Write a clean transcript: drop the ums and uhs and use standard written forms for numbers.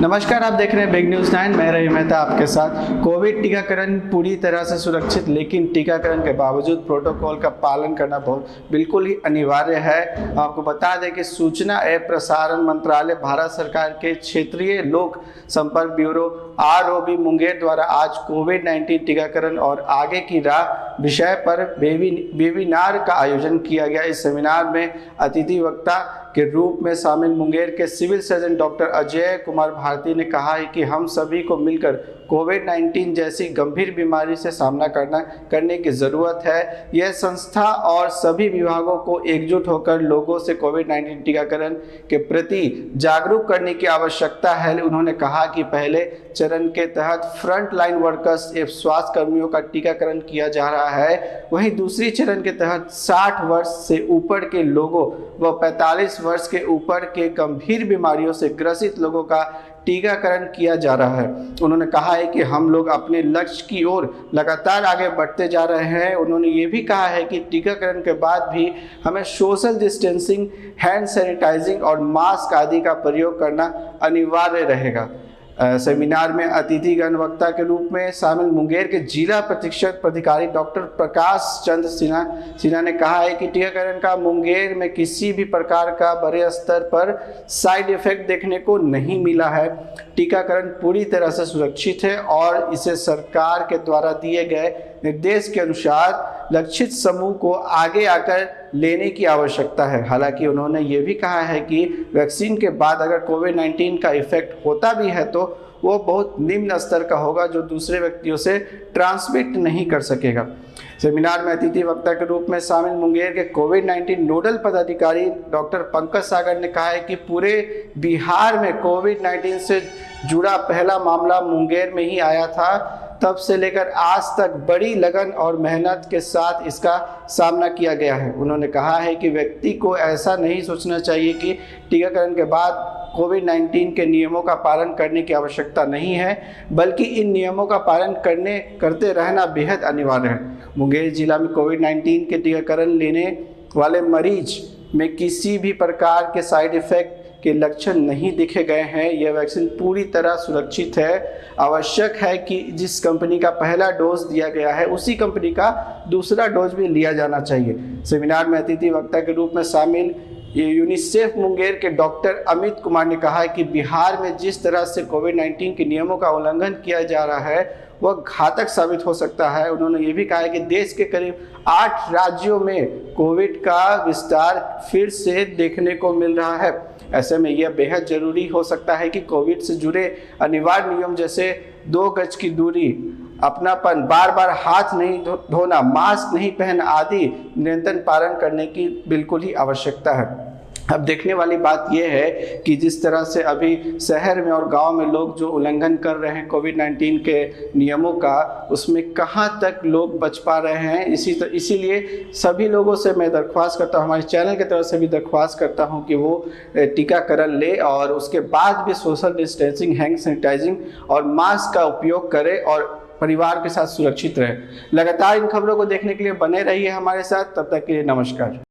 नमस्कार, आप देख रहे हैं बिग न्यूज़ 9। मैं रही मेहता आपके साथ। कोविड टीकाकरण पूरी तरह से सुरक्षित, लेकिन टीकाकरण के बावजूद प्रोटोकॉल का पालन करना बिल्कुल ही अनिवार्य है। आपको बता दें कि सूचना एवं प्रसारण मंत्रालय, भारत सरकार के क्षेत्रीय लोक संपर्क ब्यूरो ROB मुंगेर द्वारा आज कोविड-19 टीकाकरण और आगे की राह विषय पर वेबिनार का आयोजन किया गया। इस सेमिनार में अतिथि वक्ता के रूप में शामिल मुंगेर के civil surgeon doctor Ajay Kumar Bharti ने कहा है कि हम सभी को मिलकर कोविड-19 जैसी गंभीर बीमारी से सामना करने की ज़रूरत है। यह संस्था और सभी विभागों को एकजुट होकर लोगों से कोविड-19 टीकाकरण के प्रति जागरूक करने की आवश्यकता है। उन्होंने कहा कि पहले चरण के तहत फ्रंट लाइन वर्कर्स एवं स्वास्थ्य कर्मियों का टीकाकरण किया जा रहा है, वहीं दूसरी चरण के तहत 60 वर्ष से ऊपर के लोगों व 45 वर्ष के ऊपर के गंभीर बीमारियों से ग्रसित लोगों का टीकाकरण किया जा रहा है। उन्होंने कहा है कि हम लोग अपने लक्ष्य की ओर लगातार आगे बढ़ते जा रहे हैं। उन्होंने ये भी कहा है कि टीकाकरण के बाद भी हमें सोशल डिस्टेंसिंग, हैंड सैनिटाइजिंग और मास्क आदि का प्रयोग करना अनिवार्य रहेगा। सेमिनार में अतिथिगण वक्ता के रूप में शामिल मुंगेर के जिला प्रशिक्षक प्राधिकारी डॉक्टर प्रकाश चंद्र सिन्हा ने कहा है कि टीकाकरण का मुंगेर में किसी भी प्रकार का बड़े स्तर पर साइड इफेक्ट देखने को नहीं मिला है। टीकाकरण पूरी तरह से सुरक्षित है और इसे सरकार के द्वारा दिए गए निर्देश के अनुसार लक्षित समूह को आगे आकर लेने की आवश्यकता है। हालांकि उन्होंने ये भी कहा है कि वैक्सीन के बाद अगर कोविड-19 का इफेक्ट होता भी है तो वो बहुत निम्न स्तर का होगा, जो दूसरे व्यक्तियों से ट्रांसमिट नहीं कर सकेगा। सेमिनार में अतिथि वक्ता के रूप में शामिल मुंगेर के कोविड-19 नोडल पदाधिकारी डॉक्टर पंकज सागर ने कहा है कि पूरे बिहार में कोविड-19 से जुड़ा पहला मामला मुंगेर में ही आया था। तब से लेकर आज तक बड़ी लगन और मेहनत के साथ इसका सामना किया गया है। उन्होंने कहा है कि व्यक्ति को ऐसा नहीं सोचना चाहिए कि टीकाकरण के बाद कोविड-19 के नियमों का पालन करने की आवश्यकता नहीं है, बल्कि इन नियमों का पालन करते रहना बेहद अनिवार्य है। मुंगेर जिला में कोविड-19 के टीकाकरण लेने वाले मरीज में किसी भी प्रकार के साइड इफेक्ट के लक्षण नहीं दिखे गए हैं। यह वैक्सीन पूरी तरह सुरक्षित है। आवश्यक है कि जिस कंपनी का पहला डोज दिया गया है उसी कंपनी का दूसरा डोज भी लिया जाना चाहिए। सेमिनार में अतिथि वक्ता के रूप में शामिल यूनिसेफ मुंगेर के डॉक्टर अमित कुमार ने कहा है कि बिहार में जिस तरह से कोविड-19 के नियमों का उल्लंघन किया जा रहा है वह घातक साबित हो सकता है। उन्होंने ये भी कहा है कि देश के करीब 8 राज्यों में कोविड का विस्तार फिर से देखने को मिल रहा है। ऐसे में यह बेहद जरूरी हो सकता है कि कोविड से जुड़े अनिवार्य नियम जैसे 2 गज की दूरी, अपनापन, बार बार हाथ नहीं धोना, मास्क नहीं पहनना आदि निरंतर पालन करने की बिल्कुल ही आवश्यकता है। अब देखने वाली बात यह है कि जिस तरह से अभी शहर में और गांव में लोग जो उल्लंघन कर रहे हैं कोविड-19 के नियमों का, उसमें कहां तक लोग बच पा रहे हैं। इसीलिए सभी लोगों से मैं दरख्वास्त करता हूं, हमारे चैनल की तरफ से भी दरख्वास्त करता हूं कि वो टीकाकरण ले और उसके बाद भी सोशल डिस्टेंसिंग, हैंड सैनिटाइजिंग और मास्क का उपयोग करें और परिवार के साथ सुरक्षित रहे। लगातार इन खबरों को देखने के लिए बने रहिए हमारे साथ। तब तक के लिए नमस्कार।